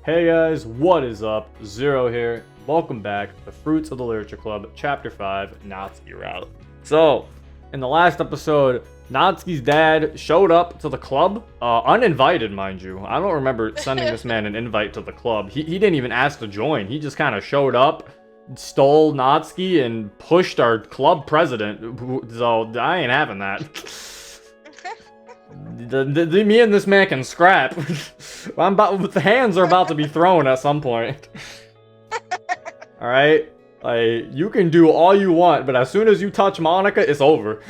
Hey guys, what is up? Zero here. Welcome back to Fruits of the Literature Club, Chapter 5, Natsuki Route. So, in the last episode, Natsuki's dad showed up to the club, uninvited, mind you. I don't remember sending this man an invite to the club. He didn't even ask to join. He just kind of showed up, stole Natsuki, and pushed our club president. So, I ain't having that. Me and this man can scrap. The hands are about to be thrown at some point. Alright? Like, you can do all you want, but as soon as you touch Monica, it's over.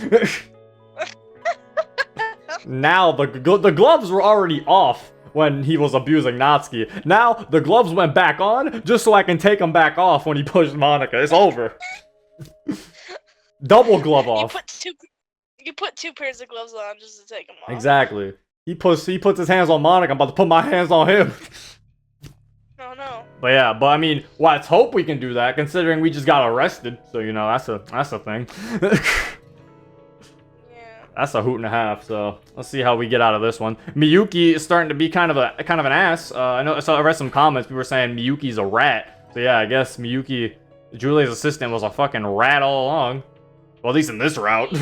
Now, the gloves were already off when he was abusing Natsuki. Now, the gloves went back on, just so I can take them back off when he pushed Monica. It's over. Double glove off. You put two pairs of gloves on just to take them off. Exactly. He puts his hands on Monica. I'm about to put my hands on him. Oh no. But I mean, let's hope we can do that, considering we just got arrested. So you know, that's a thing. Yeah. That's a hoot and a half. So let's see how we get out of this one. Miyuki is starting to be kind of an ass. I read some comments. People were saying Miyuki's a rat. So yeah, I guess Miyuki, Julia's assistant, was a fucking rat all along. Well, at least in this route.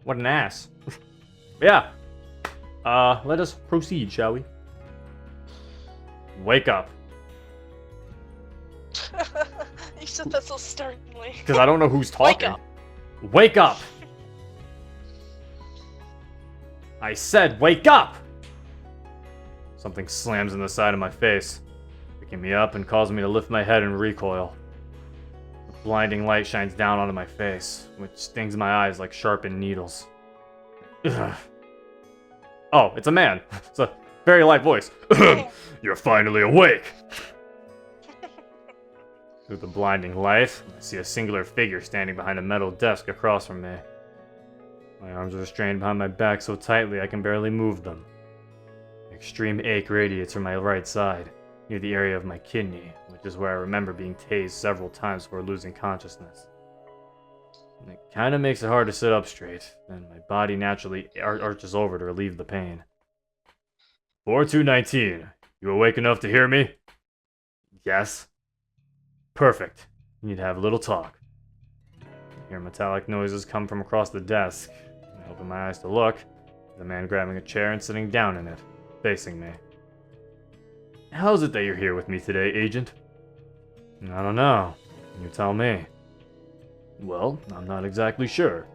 What an ass. Yeah. Let us proceed, shall we? Wake up. You said that so sternly. Because I don't know who's talking. Wake up. Wake up! I said wake up! Something slams in the side of my face, picking me up and causing me to lift my head and recoil. The blinding light shines down onto my face, which stings my eyes like sharpened needles. Ugh. Oh, it's a man. It's a very light voice. You're finally awake! Through the blinding light, I see a singular figure standing behind a metal desk across from me. My arms are restrained behind my back so tightly I can barely move them. Extreme ache radiates from my right side, near the area of my kidney, which is where I remember being tased several times before losing consciousness. And it kinda makes it hard to sit up straight, and my body naturally arches over to relieve the pain. 4219, you awake enough to hear me? Yes. Perfect. You need to have a little talk. I hear metallic noises come from across the desk. I open my eyes to look. The man grabbing a chair and sitting down in it, facing me. How is it that you're here with me today, Agent? I don't know. You tell me. Well, I'm not exactly sure.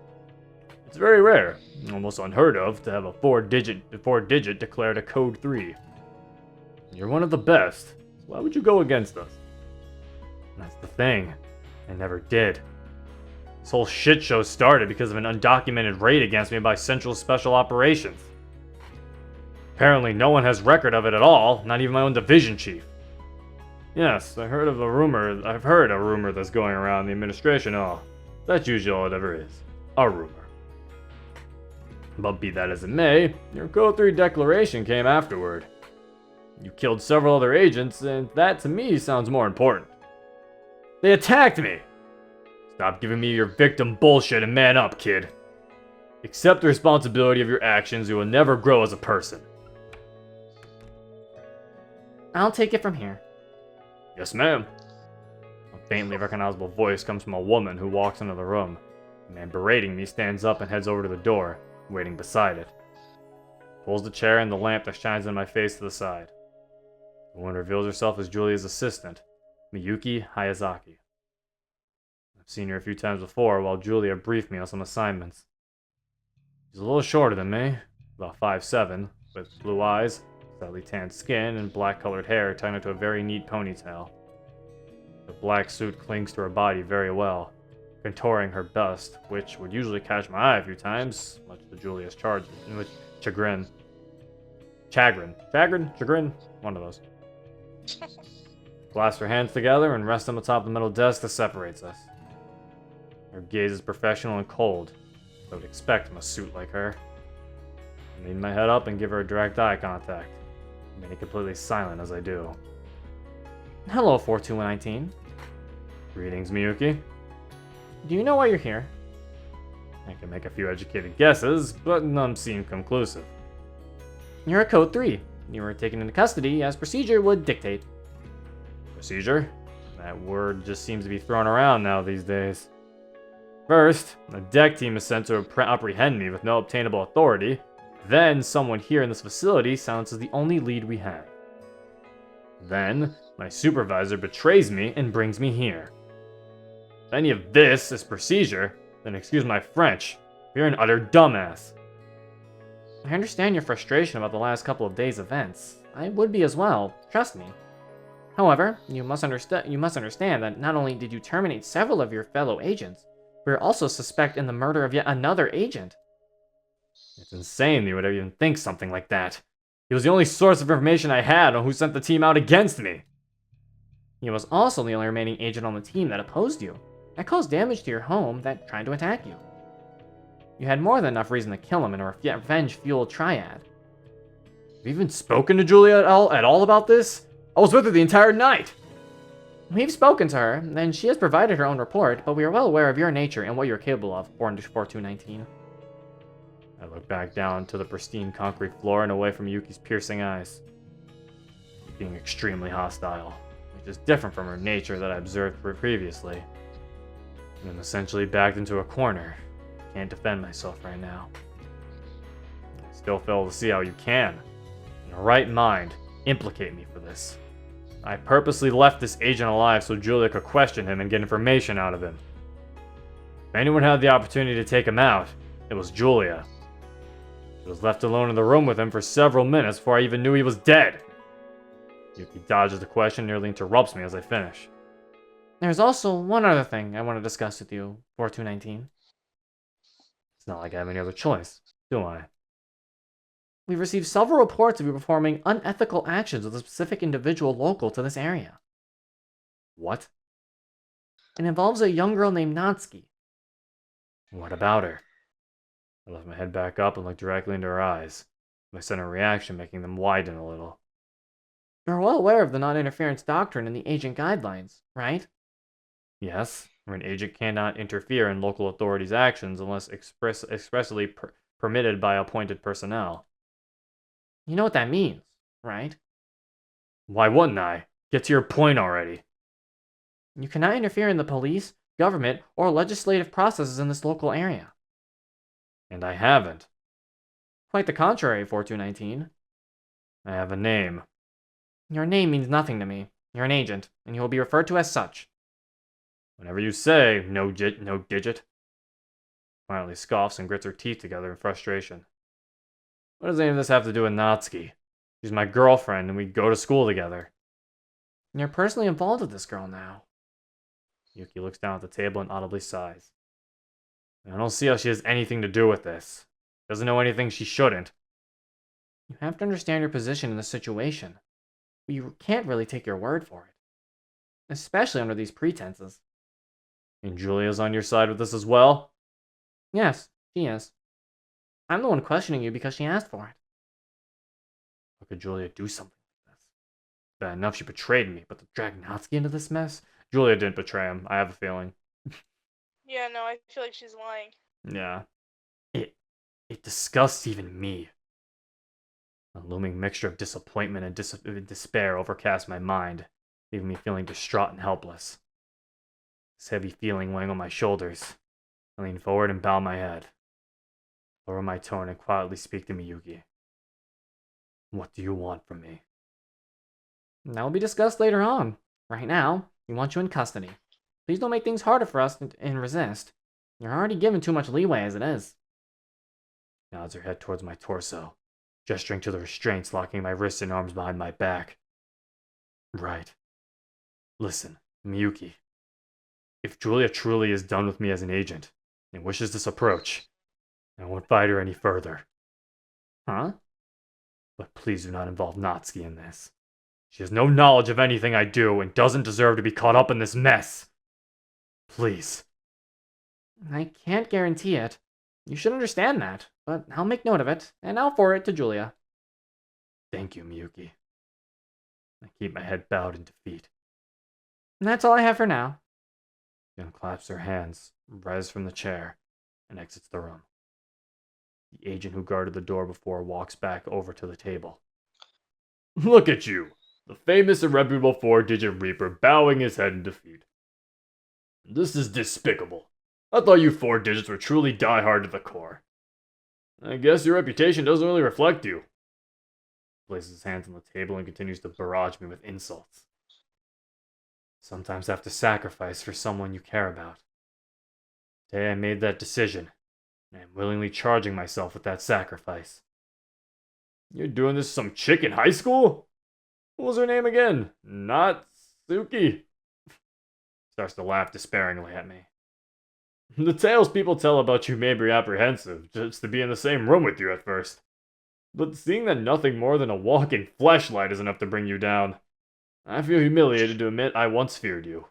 It's very rare, almost unheard of, to have a four-digit declared a Code 3. You're one of the best, so why would you go against us? That's the thing. I never did. This whole shit show started because of an undocumented raid against me by Central Special Operations. Apparently no one has record of it at all, not even my own division chief. Yes, I've heard a rumor that's going around the administration. Oh, that's usually all it ever is. A rumor. But be that as it may, your Code 3 declaration came afterward. You killed several other agents, and that to me sounds more important. They attacked me! Stop giving me your victim bullshit and man up, kid. Accept the responsibility of your actions, you will never grow as a person. I'll take it from here. Yes, ma'am. A faintly recognizable voice comes from a woman who walks into the room. The man berating me stands up and heads over to the door, waiting beside it. Pulls the chair and the lamp that shines in my face to the side. The woman reveals herself as Julia's assistant, Miyuki Hayazaki. I've seen her a few times before while Julia briefed me on some assignments. She's a little shorter than me, about 5'7", with blue eyes, slightly tanned skin, and black-colored hair tied into a very neat ponytail. The black suit clings to her body very well, contouring her bust, which would usually catch my eye a few times, much to Julia's chagrin, one of those. Clasp her hands together and rest on the top of the metal desk that separates us. Her gaze is professional and cold, as I would expect from a suit like her. I lean my head up and give her a direct eye contact, remaining completely silent as I do. Hello, 4219. Greetings, Miyuki. Do you know why you're here? I can make a few educated guesses, but none seem conclusive. You're a Code 3. You were taken into custody as procedure would dictate. Procedure? That word just seems to be thrown around now these days. First, a deck team is sent to apprehend me with no obtainable authority. Then, someone here in this facility silences the only lead we have. Then, my supervisor betrays me and brings me here. If any of this is procedure, then excuse my French, you're an utter dumbass. I understand your frustration about the last couple of days' events. I would be as well, trust me. However, you must understand that not only did you terminate several of your fellow agents, we are also suspect in the murder of yet another agent. It's insane that you would even think something like that. He was the only source of information I had on who sent the team out against me. He was also the only remaining agent on the team that opposed you. That caused damage to your home that tried to attack you. You had more than enough reason to kill him in a revenge-fueled triad. Have you even spoken to Julia at all about this? I was with her the entire night! We've spoken to her, and she has provided her own report, but we are well aware of your nature and what you're capable of, 4219. I look back down to the pristine concrete floor and away from Yuki's piercing eyes. Being extremely hostile, which is different from her nature that I observed previously. I'm essentially backed into a corner. Can't defend myself right now. I still fail to see how you can, in your right mind, implicate me for this. I purposely left this agent alive so Julia could question him and get information out of him. If anyone had the opportunity to take him out, it was Julia. She was left alone in the room with him for several minutes before I even knew he was dead. Yuki dodges the question and nearly interrupts me as I finish. There's also one other thing I want to discuss with you, 4219. It's not like I have any other choice, do I? We've received several reports of you performing unethical actions with a specific individual local to this area. What? It involves a young girl named Natsuki. What about her? I left my head back up and looked directly into her eyes, my sudden reaction making them widen a little. You're well aware of the non-interference doctrine and the agent guidelines, right? Yes, where an agent cannot interfere in local authorities' actions unless expressly permitted by appointed personnel. You know what that means, right? Why wouldn't I? Get to your point already. You cannot interfere in the police, government, or legislative processes in this local area. And I haven't. Quite the contrary, 4219. I have a name. Your name means nothing to me. You're an agent, and you will be referred to as such. Whatever you say, no digit. Quietly scoffs and grits her teeth together in frustration. What does any of this have to do with Natsuki? She's my girlfriend, and we go to school together. You're personally involved with this girl now. Yuki looks down at the table and audibly sighs. I don't see how she has anything to do with this. Doesn't know anything she shouldn't. You have to understand your position in this situation. You can't really take your word for it. Especially under these pretenses. And Julia's on your side with this as well? Yes, she is. I'm the one questioning you because she asked for it. How could Julia do something like this? Bad enough she betrayed me, but to drag Natsuki into this mess? Julia didn't betray him, I have a feeling. Yeah, no, I feel like she's lying. Yeah. It disgusts even me. A looming mixture of disappointment and despair overcast my mind, leaving me feeling distraught and helpless. This heavy feeling weighing on my shoulders. I lean forward and bow my head. Lower my tone and quietly speak to Miyuki. What do you want from me? That will be discussed later on. Right now, we want you in custody. Please don't make things harder for us and resist. You're already given too much leeway as it is. Nods her head towards my torso, gesturing to the restraints locking my wrists and arms behind my back. Right. Listen, Miyuki. If Julia truly is done with me as an agent and wishes this approach, I won't fight her any further. Huh? But please do not involve Natsuki in this. She has no knowledge of anything I do and doesn't deserve to be caught up in this mess. Please. I can't guarantee it. You should understand that, but I'll make note of it, and I'll forward it to Julia. Thank you, Miyuki. I keep my head bowed in defeat. And that's all I have for now. She unclaps her hands, rises from the chair, and exits the room. The agent who guarded the door before walks back over to the table. Look at you, the famous and reputable 4-digit Reaper bowing his head in defeat. This is despicable. I thought you 4 digits were truly diehard to the core. I guess your reputation doesn't really reflect you. He places his hands on the table and continues to barrage me with insults. Sometimes have to sacrifice for someone you care about. Today I made that decision, and I'm willingly charging myself with that sacrifice. You're doing this to some chick in high school? What was her name again? Natsuki. Starts to laugh despairingly at me. The tales people tell about you made me apprehensive, just to be in the same room with you at first. But seeing that nothing more than a walking fleshlight is enough to bring you down, I feel humiliated to admit I once feared you.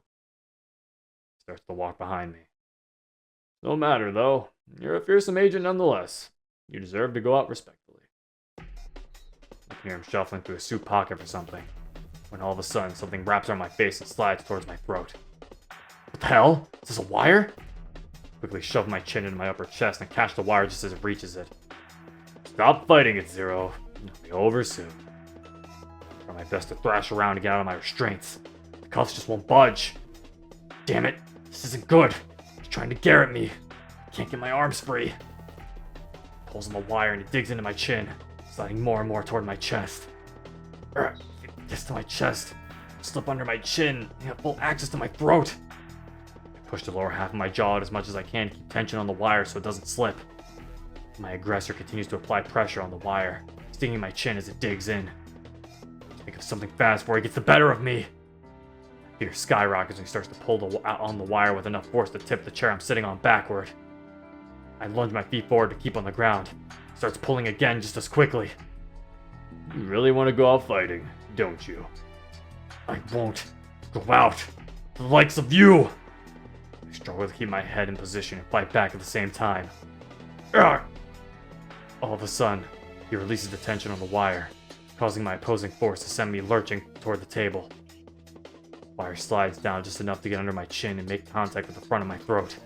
Starts to walk behind me. No matter, though. You're a fearsome agent nonetheless. You deserve to go out respectfully. I can hear him shuffling through his suit pocket for something, when all of a sudden something wraps around my face and slides towards my throat. What the hell? Is this a wire? Quickly shove my chin into my upper chest and catch the wire just as it reaches it. Stop fighting it, Zero. It'll be over soon. I try my best to thrash around to get out of my restraints. The cuffs just won't budge. Damn it, this isn't good. He's trying to garrot me. I can't get my arms free. He pulls on the wire and he digs into my chin, sliding more and more toward my chest. If it gets to my chest, I'll slip under my chin and have full access to my throat. I push the lower half of my jaw out as much as I can to keep tension on the wire so it doesn't slip. My aggressor continues to apply pressure on the wire, stinging my chin as it digs in. Think of something fast before he gets the better of me. My fear skyrockets when he starts to pull on the wire with enough force to tip the chair I'm sitting on backward. I lunge my feet forward to keep on the ground. He starts pulling again just as quickly. You really want to go out fighting, don't you? I won't go out. The likes of you! I struggle to keep my head in position and fight back at the same time. Ugh! All of a sudden, he releases the tension on the wire, causing my opposing force to send me lurching toward the table. The wire slides down just enough to get under my chin and make contact with the front of my throat.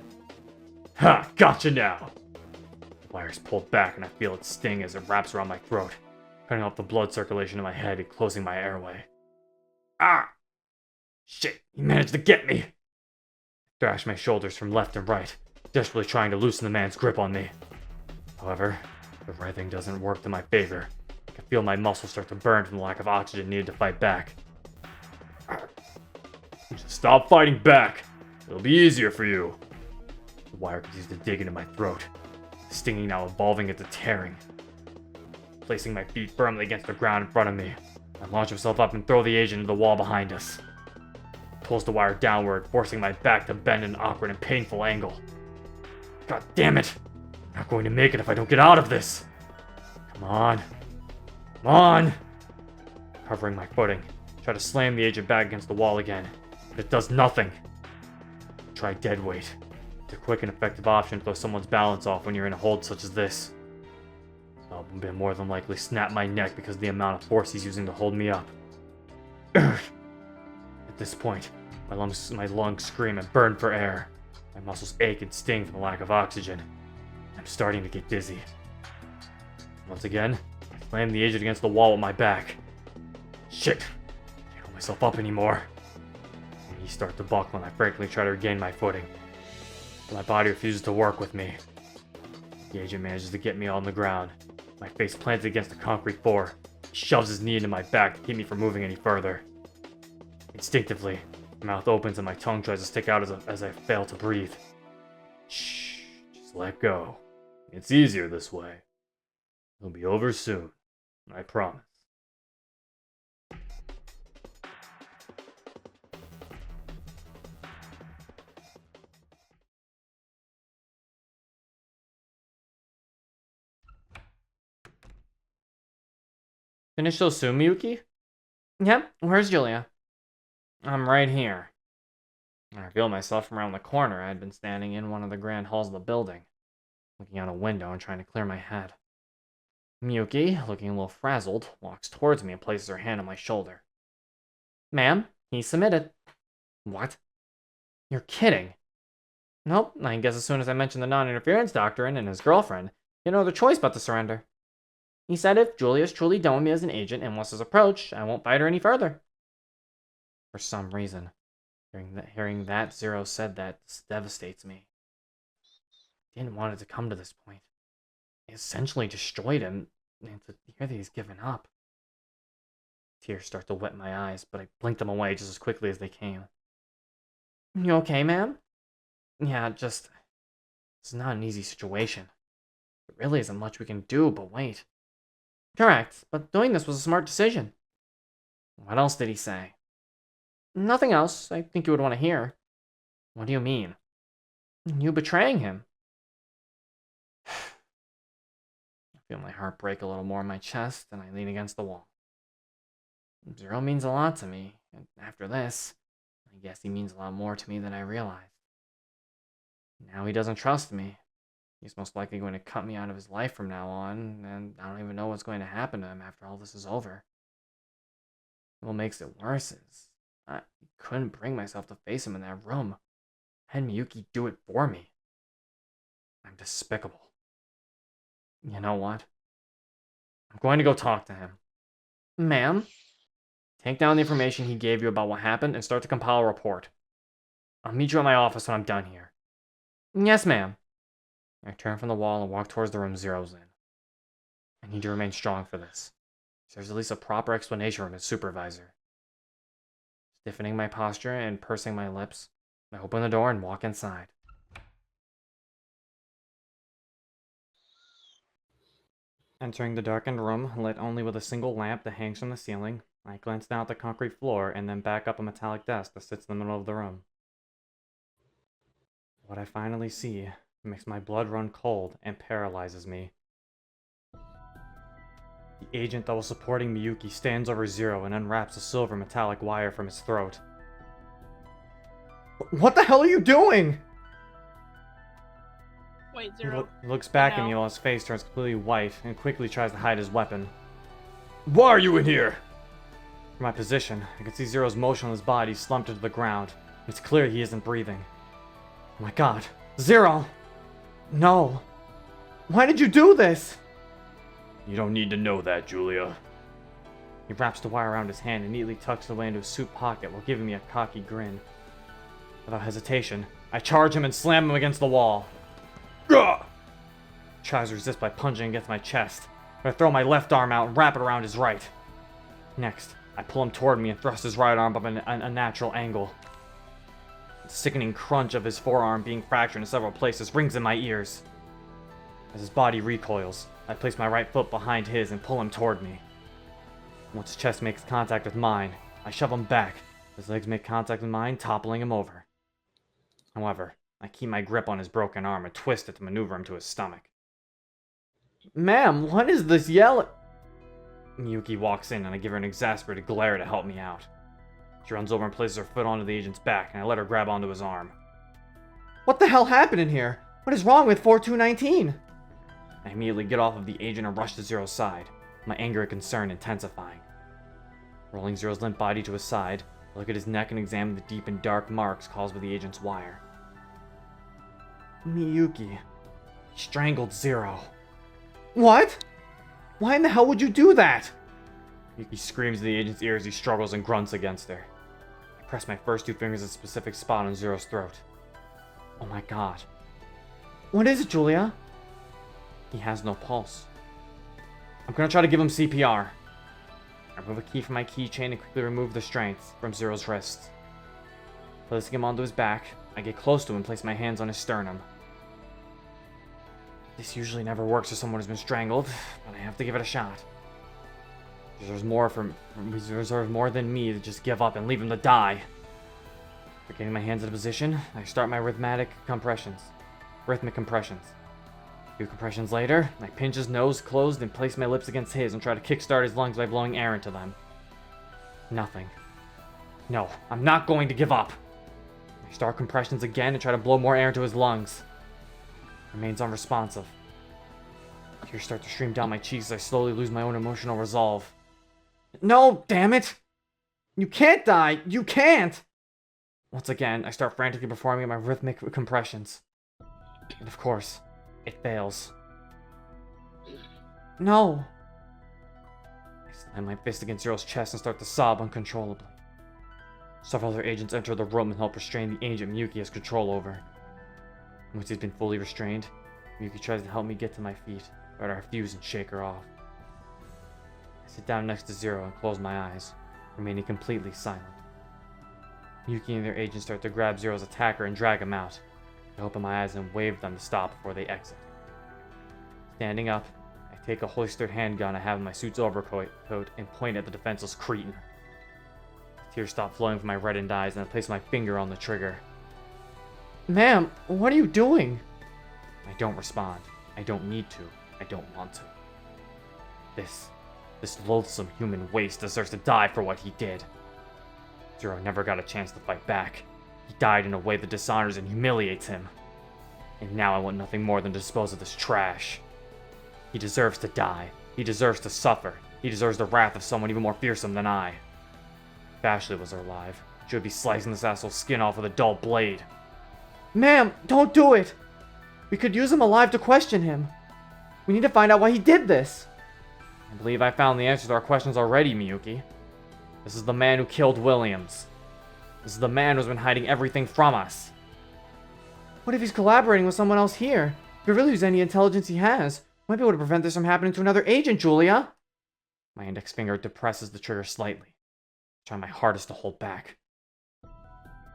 Ha! Gotcha now! The wire is pulled back and I feel it sting as it wraps around my throat, cutting off the blood circulation in my head and closing my airway. Ah! Shit, he managed to get me! I thrash my shoulders from left and right, desperately trying to loosen the man's grip on me. However, the writhing doesn't work to my favor. I can feel my muscles start to burn from the lack of oxygen needed to fight back. Just stop fighting back. It'll be easier for you. The wire continues to dig into my throat, the stinging now evolving into tearing. Placing my feet firmly against the ground in front of me, I launch myself up and throw the agent into the wall behind us. It pulls the wire downward, forcing my back to bend in an awkward and painful angle. God damn it! I'm not going to make it if I don't get out of this! Come on. Come on! Covering my footing, I try to slam the agent back against the wall again, but it does nothing. Try dead weight. It's a quick and effective option to throw someone's balance off when you're in a hold such as this. I'll more than likely snap my neck because of the amount of force he's using to hold me up. At this point, my lungs scream and burn for air. My muscles ache and sting from the lack of oxygen. I'm starting to get dizzy. Once again, I slam the agent against the wall with my back. Shit! I can't hold myself up anymore. My knees start to buckle and I frantically try to regain my footing. But my body refuses to work with me. The agent manages to get me on the ground, my face planted against the concrete floor. He shoves his knee into my back to keep me from moving any further. Instinctively, my mouth opens and my tongue tries to stick out as I fail to breathe. Shh, just let go. It's easier this way. It'll be over soon, I promise. Finish so soon, Miyuki? Yep, where's Julia? I'm right here. I revealed myself from around the corner. I had been standing in one of the grand halls of the building, looking out a window and trying to clear my head. Miyuki, looking a little frazzled, walks towards me and places her hand on my shoulder. Ma'am, he submitted. What? You're kidding. Nope, I guess as soon as I mentioned the non-interference doctrine and his girlfriend, you had no other choice but to surrender. He said if Julia's truly done with me as an agent and wants his approach, I won't fight her any further. For some reason, hearing that Zero said that devastates me. I didn't want it to come to this point. I essentially destroyed him, and to hear that he's given up. Tears start to wet my eyes, but I blink them away just as quickly as they came. You okay, ma'am? Yeah, just... It's not an easy situation. There really isn't much we can do, but wait. Correct, but doing this was a smart decision. What else did he say? Nothing else I think you would want to hear. What do you mean? You betraying him. I feel my heart break a little more in my chest, and I lean against the wall. Zero means a lot to me, and after this, I guess he means a lot more to me than I realized. Now he doesn't trust me. He's most likely going to cut me out of his life from now on, and I don't even know what's going to happen to him after all this is over. What makes it worse is, I couldn't bring myself to face him in that room. I had Miyuki do it for me. I'm despicable. You know what? I'm going to go talk to him. Ma'am? Take down the information he gave you about what happened and start to compile a report. I'll meet you at my office when I'm done here. Yes, ma'am. I turn from the wall and walk towards the room Zero's in. I need to remain strong for this. There's at least a proper explanation from his supervisor. Stiffening my posture and pursing my lips, I open the door and walk inside. Entering the darkened room, lit only with a single lamp that hangs from the ceiling, I glance down at the concrete floor and then back up a metallic desk that sits in the middle of the room. What I finally see makes my blood run cold and paralyzes me. The agent that was supporting Miyuki stands over Zero and unwraps a silver metallic wire from his throat. What the hell are you doing? Wait, Zero. He looks back at me while his face turns completely white and quickly tries to hide his weapon. Why are you in here? From my position, I can see Zero's motionless body slumped into the ground. It's clear he isn't breathing. Oh my god. Zero! No. Why did you do this? You don't need to know that, Julia. He wraps the wire around his hand and neatly tucks it away into his suit pocket while giving me a cocky grin. Without hesitation, I charge him and slam him against the wall. Gah! He tries to resist by punching against my chest, but I throw my left arm out and wrap it around his right. Next, I pull him toward me and thrust his right arm up at an unnatural angle. The sickening crunch of his forearm being fractured in several places rings in my ears. As his body recoils, I place my right foot behind his and pull him toward me. Once his chest makes contact with mine, I shove him back. His legs make contact with mine, toppling him over. However, I keep my grip on his broken arm and twist it to maneuver him to his stomach. Ma'am, what is this yell? Miyuki walks in and I give her an exasperated glare to help me out. She runs over and places her foot onto the agent's back, and I let her grab onto his arm. What the hell happened in here? What is wrong with 4219? I immediately get off of the agent and rush to Zero's side, my anger and concern intensifying. Rolling Zero's limp body to his side, I look at his neck and examine the deep and dark marks caused by the agent's wire. Miyuki. He strangled Zero. What? Why in the hell would you do that? Miyuki screams in the agent's ear as he struggles and grunts against her. I press my first two fingers at a specific spot on Zero's throat. Oh my god. What is it, Julia? He has no pulse. I'm gonna try to give him CPR. I remove a key from my keychain and quickly remove the strength from Zero's wrists. Placing him onto his back, I get close to him and place my hands on his sternum. This usually never works for someone who's been strangled, but I have to give it a shot. He deserves more than me to just give up and leave him to die. For getting my hands in a position, I start my rhythmic compressions. A few compressions later, I pinch his nose closed and place my lips against his and try to kickstart his lungs by blowing air into them. Nothing. No, I'm not going to give up. I start compressions again and try to blow more air into his lungs. Remains unresponsive. Tears start to stream down my cheeks as I slowly lose my own emotional resolve. No, damn it! You can't die! You can't! Once again, I start frantically performing my rhythmic compressions. And of course, it fails. No. slam my fist against Zero's chest and start to sob uncontrollably. Several other agents enter the room and help restrain the agent Miyuki has control over. Once he's been fully restrained, Miyuki tries to help me get to my feet, but I refuse and shake her off. I sit down next to Zero and close my eyes, remaining completely silent. Miyuki and their agents start to grab Zero's attacker and drag him out. I open my eyes and wave them to stop before they exit. Standing up, I take a holstered handgun I have in my suit's overcoat and point at the defenseless cretin. Tears stop flowing from my reddened eyes and I place my finger on the trigger. Ma'am, what are you doing? I don't respond. I don't need to. I don't want to. This loathsome human waste deserves to die for what he did. Zero never got a chance to fight back. He died in a way that dishonors and humiliates him. And now I want nothing more than to dispose of this trash. He deserves to die. He deserves to suffer. He deserves the wrath of someone even more fearsome than I. If Ashley was alive, she would be slicing this asshole's skin off with a dull blade. Ma'am, don't do it! We could use him alive to question him. We need to find out why he did this. I believe I found the answer to our questions already, Miyuki. This is the man who killed Williams. This is the man who's been hiding everything from us. What if he's collaborating with someone else here? If he really uses any intelligence he has, might be able to prevent this from happening to another agent, Julia. My index finger depresses the trigger slightly. Trying my hardest to hold back.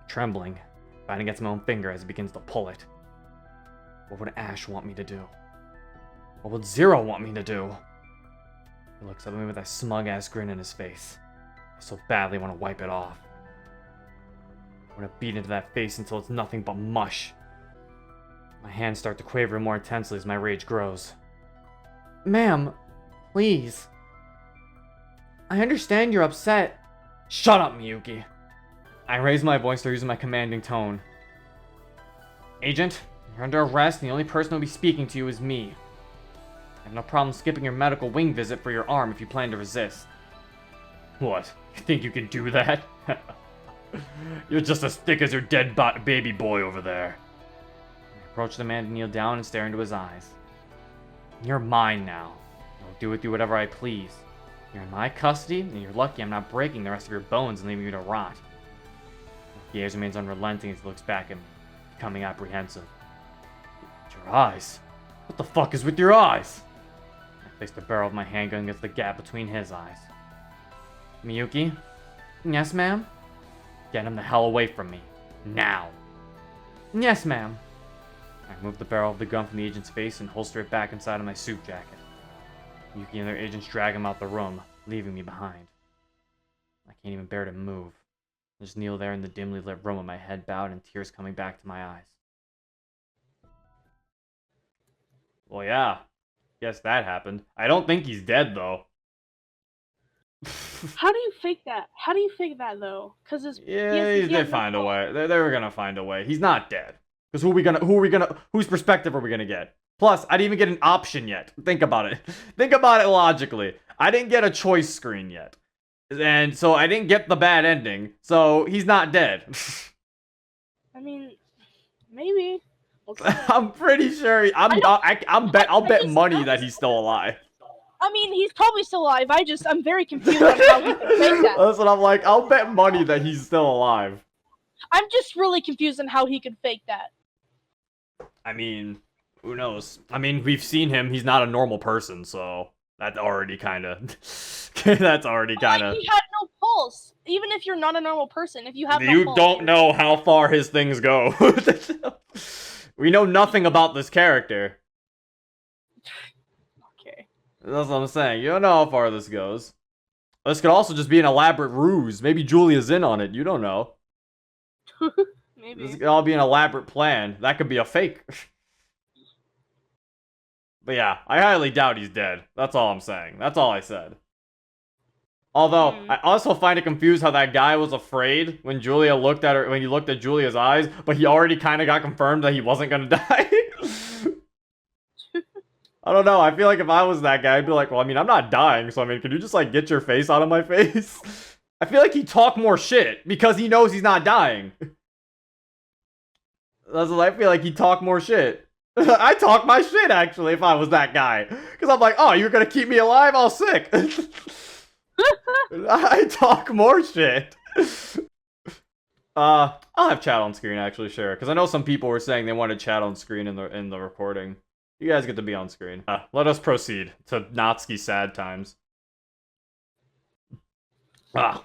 Trembling, fighting against my own finger as he begins to pull it. What would Ash want me to do? What would Zero want me to do? He looks up at me with that smug-ass grin in his face. I so badly want to wipe it off. I want to beat into that face until it's nothing but mush. My hands start to quaver more intensely as my rage grows. Ma'am, please. I understand you're upset. Shut up, Miyuki. I raise my voice, using my commanding tone. Agent, you're under arrest, and the only person who'll be speaking to you is me. I have no problem skipping your medical wing visit for your arm if you plan to resist. What? You think you can do that? You're just as thick as your dead baby boy over there. I approach the man to kneel down and stare into his eyes. You're mine now. I'll do with you whatever I please. You're in my custody, and you're lucky I'm not breaking the rest of your bones and leaving you to rot. The gaze remains unrelenting as he looks back at me, becoming apprehensive. Your eyes? What the fuck is with your eyes? I place the barrel of my handgun against the gap between his eyes. Miyuki? Yes, ma'am? Get him the hell away from me. Now. Yes, ma'am. I move the barrel of the gun from the agent's face and holster it back inside of my suit jacket. Miyuki and their agents drag him out the room, leaving me behind. I can't even bear to move. I just kneel there in the dimly lit room with my head bowed and tears coming back to my eyes. Well, yeah. Guess that happened. I don't think he's dead, though. How do you fake that? How do you fake that though? Because it's they find a way. They were gonna find a way. He's not dead. Because whose perspective are we gonna get? Plus, I didn't even get an option yet. Think about it. Think about it logically. I didn't get a choice screen yet. And so I didn't get the bad ending. So he's not dead. I mean, maybe. I'm pretty sure. I'll bet money that he's still alive. I mean, he's probably still alive. I'm very confused on how he can fake that. That's what I'm like. I'll bet money that he's still alive. I'm just really confused on how he could fake that. I mean, who knows? I mean, we've seen him. He's not a normal person, so that's already kind of. That's already kind of. He had no pulse. Even if you're not a normal person, if you have no pulse. You don't know how far his things go. We know nothing about this character. Okay. That's what I'm saying. You don't know how far this goes. This could also just be an elaborate ruse. Maybe Julia's in on it. You don't know. Maybe. This could all be an elaborate plan. That could be a fake. But yeah, I highly doubt he's dead. That's all I'm saying. That's all I said. Although, I also find it confused how that guy was afraid when Julia looked at her, when he looked at Julia's eyes, but he already kind of got confirmed that he wasn't gonna die. I don't know, I feel like if I was that guy, I'd be like, well, I mean, I'm not dying, so I mean, can you just, like, get your face out of my face? I feel like he'd talk more shit, because he knows he's not dying. That's what I feel like, he'd talk more shit. I talk my shit, actually, if I was that guy. Because I'm like, oh, you're gonna keep me alive? Oh, sick. I talk more shit. I'll have chat on screen actually, sure, because I know some people were saying they wanted chat on screen in the recording. You guys get to be on screen. Let us proceed to Natsuki's sad times. I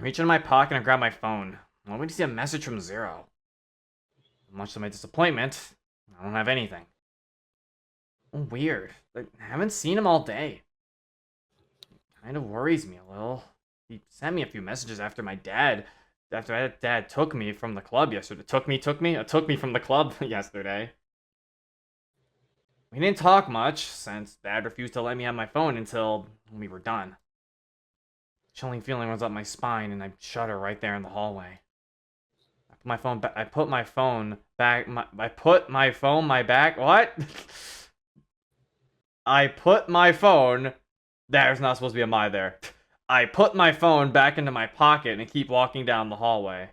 reach into my pocket and grab my phone. I'm waiting to see a message from Zero. Much to my disappointment, I don't have anything. Weird. I haven't seen him all day. Kind of worries me a little. He sent me a few messages after dad took me from the club yesterday. Took me from the club yesterday. We didn't talk much, since Dad refused to let me have my phone until we were done. Chilling feeling runs up my spine, and I shudder right there in the hallway. I put my phone back. I put my phone There's not supposed to be a my there. I put my phone back into my pocket and keep walking down the hallway.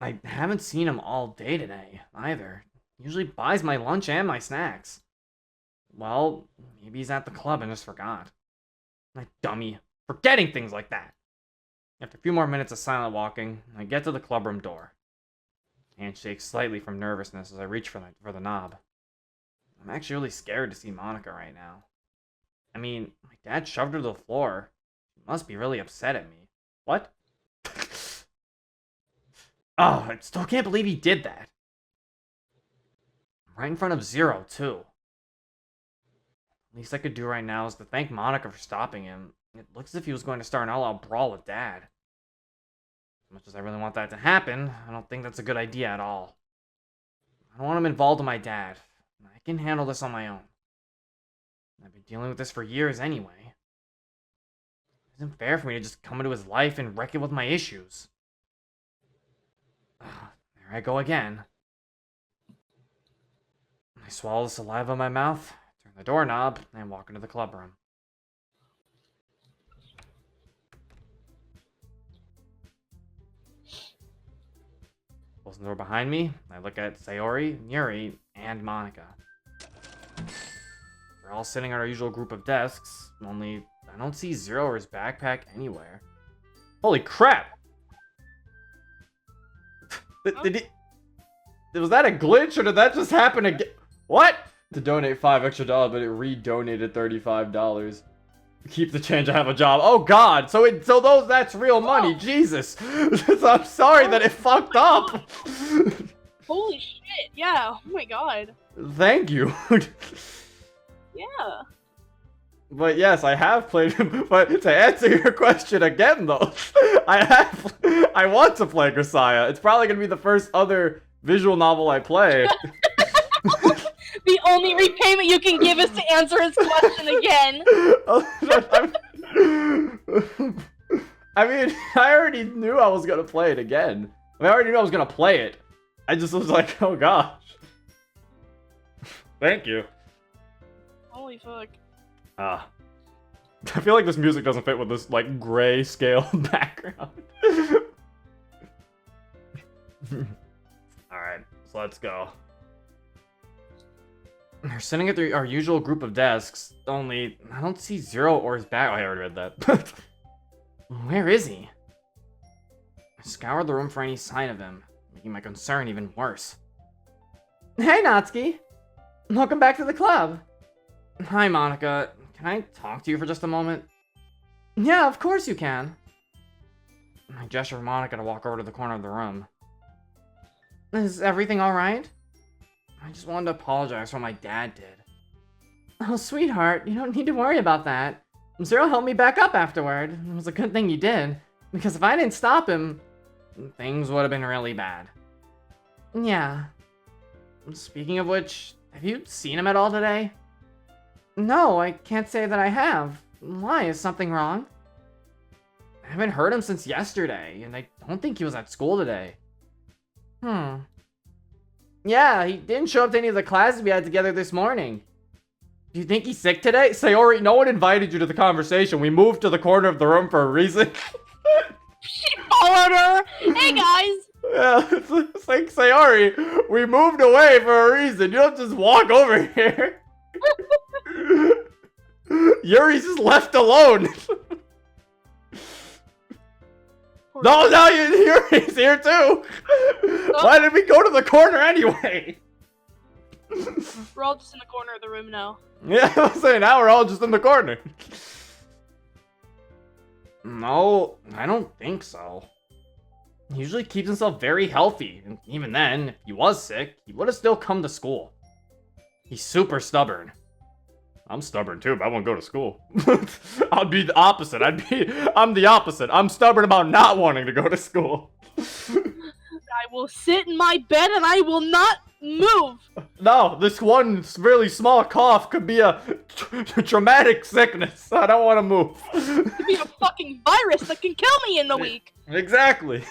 I haven't seen him all day today, either. He usually buys my lunch and my snacks. Well, maybe he's at the club and just forgot. My dummy. Forgetting things like that. After a few more minutes of silent walking, I get to the clubroom door. Hand shakes slightly from nervousness as I reach for the knob. I'm actually really scared to see Monica right now. I mean, my dad shoved her to the floor. She must be really upset at me. What? Oh, I still can't believe he did that. Right in front of Zero, too. Least I could do right now is to thank Monica for stopping him. It looks as if he was going to start an all-out brawl with Dad. As much as I really want that to happen, I don't think that's a good idea at all. I don't want him involved with my dad. I can handle this on my own. I've been dealing with this for years anyway. It isn't fair for me to just come into his life and wreck it with my issues. There I go again. I swallow the saliva in my mouth, turn the doorknob, and walk into the clubroom. Close the door behind me, I look at Sayori, Yuri, and Monica. They're all sitting at our usual group of desks, only I don't see Zero or his backpack anywhere. Holy crap! Was that a glitch, or did that just happen again? What? To donate $5 extra, but it re-donated $35. Keep the change, I have a job. Oh god, that's real money, Jesus. I'm sorry that it fucked up. Holy shit, yeah, oh my god. Thank you. Yeah. But yes, I have played him. But to answer your question again, though, I want to play Grisaya. It's probably gonna be the first other visual novel I play. The only repayment you can give is to answer his question again. I mean, I already knew I was gonna play it again. I already knew I was gonna play it. I just was like, oh gosh. Thank you. Holy fuck. I feel like this music doesn't fit with this, like, gray scale background. Alright, so let's go. They're sitting at our usual group of desks, only I don't see Zero or his back. Oh, I already read that. Where is he? I scoured the room for any sign of him, making my concern even worse. Hey, Natsuki! Welcome back to the club! Hi, Monica. Can I talk to you for just a moment? Yeah, of course you can. I gesture for Monica to walk over to the corner of the room. Is everything alright? I just wanted to apologize for what my dad did. Oh, sweetheart, you don't need to worry about that. Zero helped me back up afterward. It was a good thing you did, because if I didn't stop him, things would have been really bad. Yeah. Speaking of which, have you seen him at all today? No, I can't say that I have. Why? Is something wrong? I haven't heard him since yesterday, and I don't think he was at school today. Yeah, he didn't show up to any of the classes we had together this morning. Do you think he's sick today? Sayori, no one invited you to the conversation. We moved to the corner of the room for a reason. She followed her! Hey, guys! Yeah, it's like, Sayori, we moved away for a reason. You don't just walk over here. Yuri's just left alone. No, now Yuri's here too. Why did we go to the corner anyway? We're all just in the corner of the room now. Yeah, I was saying now we're all just in the corner. No, I don't think so. He usually keeps himself very healthy, and even then, if he was sick, he would have still come to school. He's super stubborn. I'm stubborn too, but I won't go to school. I'd be the opposite. I'm the opposite. I'm stubborn about not wanting to go to school. I will sit in my bed and I will not move. No, this one really small cough could be a traumatic sickness. I don't want to move. It could be a fucking virus that can kill me in a week. Exactly.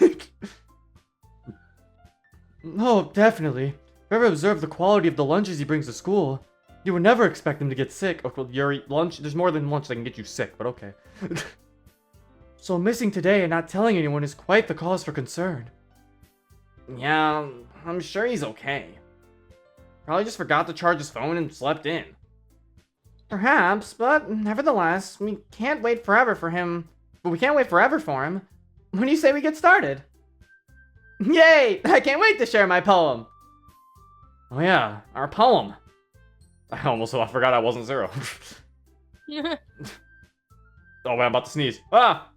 No, definitely. If you ever observe the quality of the lunches he brings to school, you would never expect him to get sick. Oh, well, Yuri, lunch, there's more than lunch that can get you sick, but okay. So missing today and not telling anyone is quite the cause for concern. Yeah, I'm sure he's okay. Probably just forgot to charge his phone and slept in. Perhaps, but nevertheless, we can't wait forever for him. But we can't wait forever for him. When do you say we get started? Yay! I can't wait to share my poem. Oh yeah, our poem. I forgot I wasn't Zero. Oh man, I'm about to sneeze. Ah!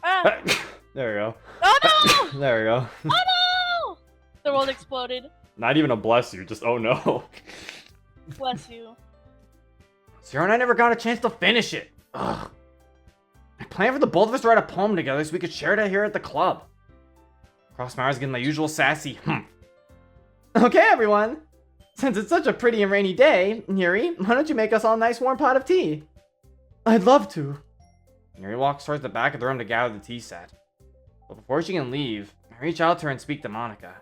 Ah. There we go. Oh no! There we go. Oh no! The world exploded. Not even a bless you, just oh no. Bless you. Zero and I never got a chance to finish it. Ugh. I planned for the both of us to write a poem together so we could share it here at the club. Cross my eyes getting my usual sassy Okay, everyone. Since it's such a pretty and rainy day, Yuri, why don't you make us all a nice warm pot of tea? I'd love to. Yuri walks towards the back of the room to gather the tea set. But before she can leave, I reach out to her and speak to Monica.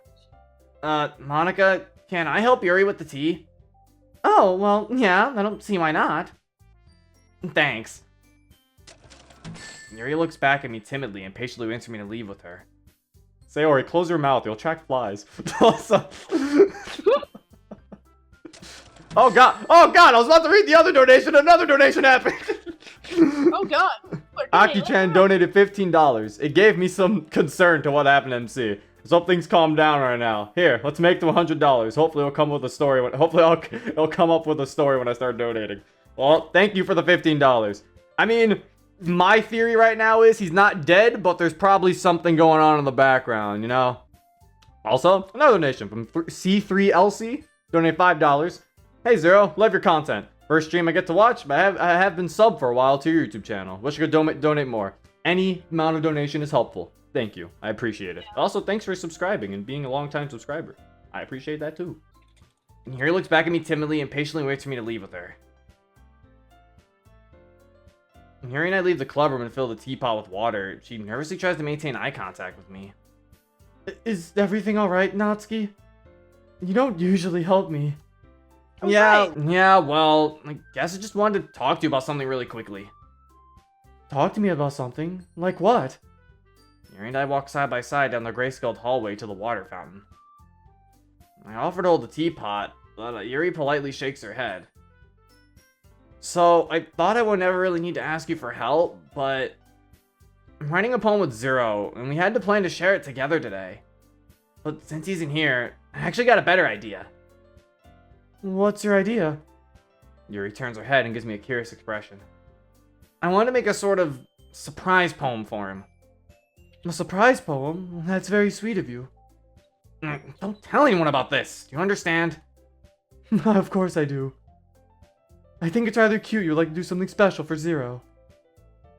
Monica, can I help Yuri with the tea? Oh, well, yeah, I don't see why not. Thanks. Yuri looks back at me timidly and patiently waits for me to leave with her. Sayori, close your mouth, you'll attract flies. Oh god, I was about to read the other donation, another donation happened! Oh god. Aki-chan donated $15. It gave me some concern to what happened to MC. So things calm down right now. Here, let's make them $100. Hopefully it'll come with a story. It'll come up with a story when I start donating. Well, thank you for the $15. I mean, my theory right now is he's not dead, but there's probably something going on in the background, you know? Also, another donation from C3LC. Donate $5. Hey Zero, love your content. First stream I get to watch, but I have been subbed for a while to your YouTube channel. Wish you could donate more. Any amount of donation is helpful. Thank you. I appreciate it. Also, thanks for subscribing and being a long-time subscriber. I appreciate that too. And Yuri looks back at me timidly and patiently waits for me to leave with her. When Yuri and I leave the club room and fill the teapot with water, she nervously tries to maintain eye contact with me. Is everything alright, Natsuki? You don't usually help me. Yeah, well, I guess I just wanted to talk to you about something really quickly. Talk to me about something? Like what? Yuri and I walk side by side down the gray-scaled hallway to the water fountain. I offered to hold the teapot, but Yuri politely shakes her head. So, I thought I would never really need to ask you for help, but I'm writing a poem with Zero, and we had to plan to share it together today. But since he's in here, I actually got a better idea. What's your idea? Yuri turns her head and gives me a curious expression. I want to make a sort of surprise poem for him. A surprise poem? That's very sweet of you. Don't tell anyone about this. Do you understand? Of course I do. I think it's rather cute you'd like to do something special for Zero.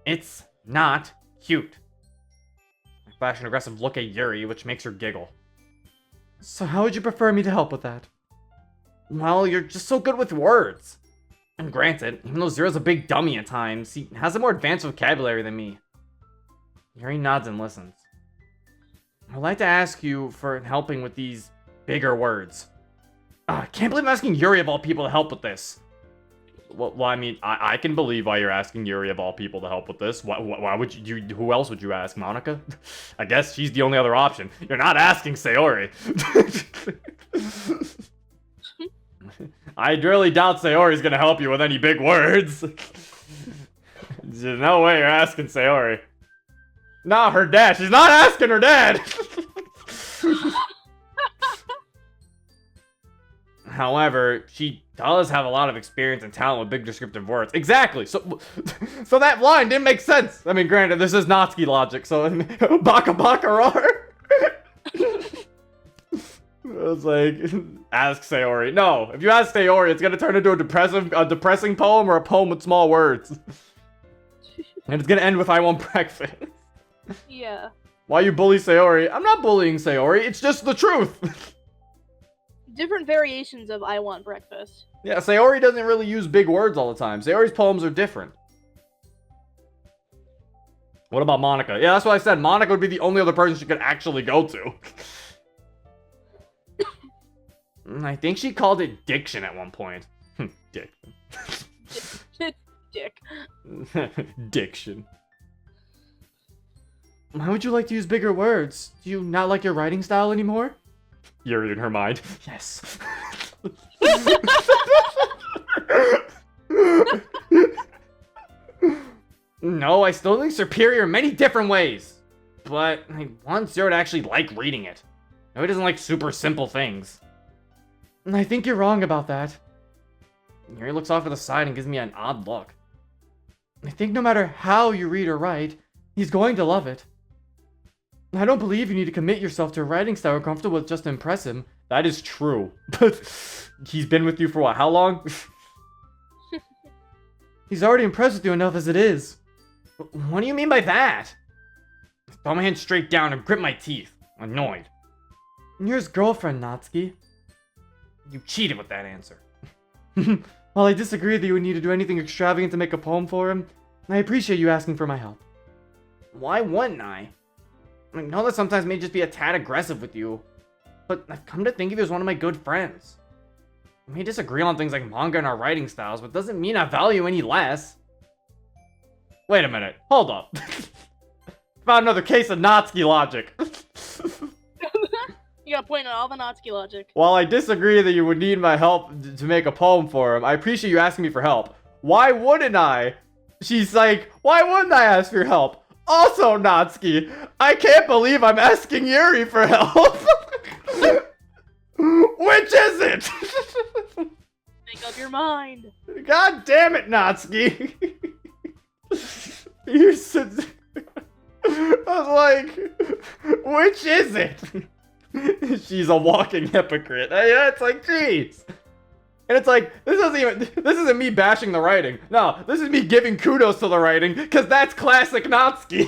It's not cute. I flash an aggressive look at Yuri, which makes her giggle. So how would you prefer me to help with that? Well, you're just so good with words. And granted, even though Zero's a big dummy at times, he has a more advanced vocabulary than me. Yuri nods and listens. I'd like to ask you for helping with these bigger words. I can't believe I'm asking Yuri of all people to help with this. Well, I mean, I can believe why you're asking Yuri of all people to help with this. Why would you, who else would you ask, Monica? I guess she's the only other option. You're not asking Sayori. I really doubt Sayori's gonna help you with any big words. There's no way you're asking Sayori. Nah, her dad. She's not asking her dad. However, she does have a lot of experience and talent with big descriptive words. Exactly. So that line didn't make sense. I mean, granted, this is Natsuki logic, so baka baka roar. I was like, ask Sayori. No, if you ask Sayori, it's gonna turn into a depressing poem or a poem with small words. And it's gonna end with "I want breakfast." Yeah. Why you bully Sayori? I'm not bullying Sayori. It's just the truth. Different variations of "I want breakfast." Yeah, Sayori doesn't really use big words all the time. Sayori's poems are different. What about Monica? Yeah, that's what I said. Monica would be the only other person she could actually go to. I think she called it diction at one point. Diction. Dick. Diction. Why would you like to use bigger words? Do you not like your writing style anymore? Yuri in her mind. Yes. No, I still think superior in many different ways. But I want Zero to actually like reading it. No, he doesn't like super simple things. I think you're wrong about that. Yuri looks off to the side and gives me an odd look. I think no matter how you read or write, he's going to love it. I don't believe you need to commit yourself to a writing style you're comfortable with just to impress him. That is true. But he's been with you for what, how long? He's already impressed with you enough as it is. What do you mean by that? I throw my hand straight down and grip my teeth. Annoyed. You're his girlfriend, Natsuki. You cheated with that answer. While I disagree that you would need to do anything extravagant to make a poem for him, I appreciate you asking for my help. Why wouldn't I? I know that sometimes may just be a tad aggressive with you, but I've come to think of you as one of my good friends. We may disagree on things like manga and our writing styles, but doesn't mean I value any less. Wait a minute. Hold up. Found another case of Natsuki logic. You got a point on all the Natsuki logic. While I disagree that you would need my help to make a poem for him, I appreciate you asking me for help. Why wouldn't I? She's like, why wouldn't I ask for your help? Also, Natsuki, I can't believe I'm asking Yuri for help. Which is it? Make up your mind. God damn it, Natsuki. You're so... I was like, which is it? She's a walking hypocrite. Yeah, it's like, jeez. And it's like, this isn't me bashing the writing. No, this is me giving kudos to the writing, because that's classic Natsuki.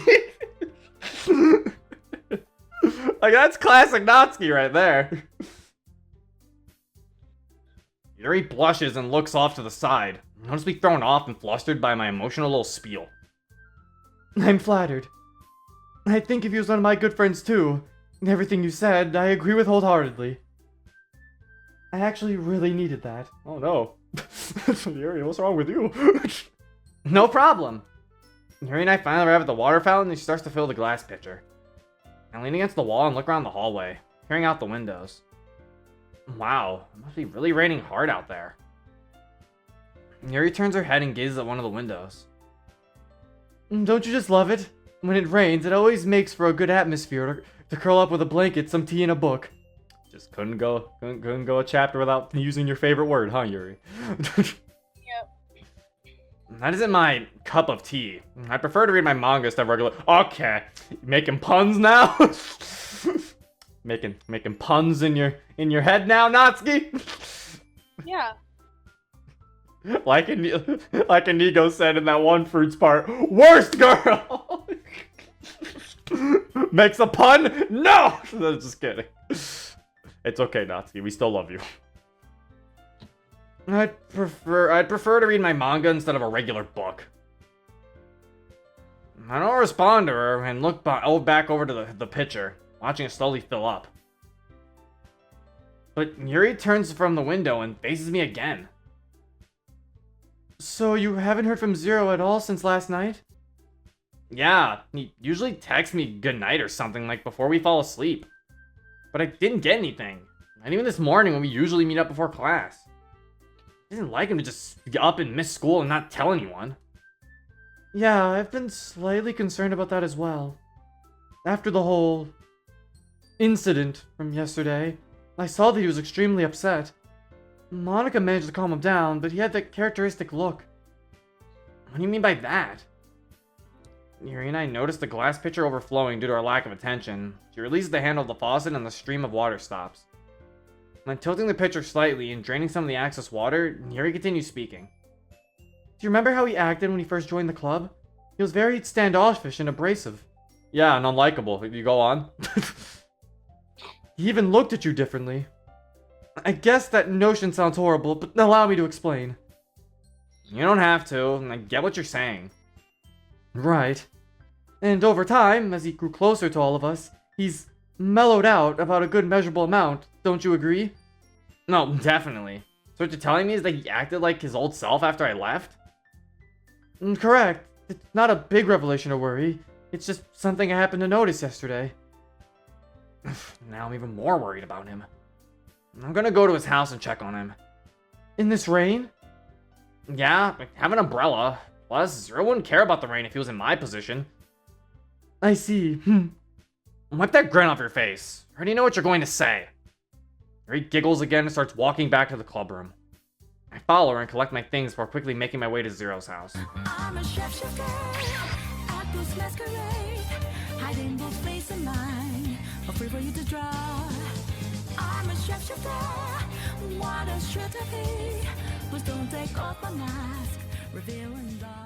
Like, that's classic Natsuki right there. Yuri blushes and looks off to the side. Notice me thrown off and flustered by my emotional little spiel. I'm flattered. I think if he was one of my good friends too. Everything you said, I agree with wholeheartedly. I actually really needed that. Oh no. Yuri, what's wrong with you? No problem. Yuri and I finally arrive at the water fountain and she starts to fill the glass pitcher. I lean against the wall and look around the hallway, peering out the windows. Wow, it must be really raining hard out there. Yuri turns her head and gazes at one of the windows. Don't you just love it? When it rains, it always makes for a good atmosphere to curl up with a blanket, some tea, and a book. Just couldn't go a chapter without using your favorite word, huh, Yuri? Yep. That isn't my cup of tea. I prefer to read my manga instead of regular. Okay, making puns now. making puns in your head now, Natsuki. Yeah. Like Inigo said in that one Fruits part, worst girl. Makes a pun? No! Just kidding. It's okay, Natsuki. We still love you. I'd prefer to read my manga instead of a regular book. I don't respond to her and look back over to the pitcher, watching it slowly fill up. But Yuri turns from the window and faces me again. So you haven't heard from Zero at all since last night? Yeah, he usually texts me goodnight or something like before we fall asleep. But I didn't get anything. Not even this morning when we usually meet up before class. Isn't like him to just get up and miss school and not tell anyone. Yeah, I've been slightly concerned about that as well. After the whole incident from yesterday, I saw that he was extremely upset. Monica managed to calm him down, but he had that characteristic look. What do you mean by that? Yuri and I noticed the glass pitcher overflowing due to our lack of attention. She releases the handle of the faucet and the stream of water stops. When tilting the pitcher slightly and draining some of the excess water, Yuri continues speaking. Do you remember how he acted when he first joined the club? He was very standoffish and abrasive. Yeah, and unlikable. You go on. He even looked at you differently. I guess that notion sounds horrible, but allow me to explain. You don't have to. I get what you're saying. Right. And over time, as he grew closer to all of us, he's mellowed out about a good measurable amount, don't you agree? No, definitely. So what you're telling me is that he acted like his old self after I left? Correct. It's not a big revelation or worry. It's just something I happened to notice yesterday. Now I'm even more worried about him. I'm gonna go to his house and check on him. In this rain? Yeah, I have an umbrella. Plus, Zero wouldn't care about the rain if he was in my position. I see. Wipe that grin off your face. I already know what you're going to say. He giggles again and starts walking back to the club room. I follow her and collect my things before quickly making my way to Zero's house. I'm a chef at this masquerade, hiding both face and mind, a free for you to draw. I'm a chef, what a should I be? Please don't take off my mask, revealing the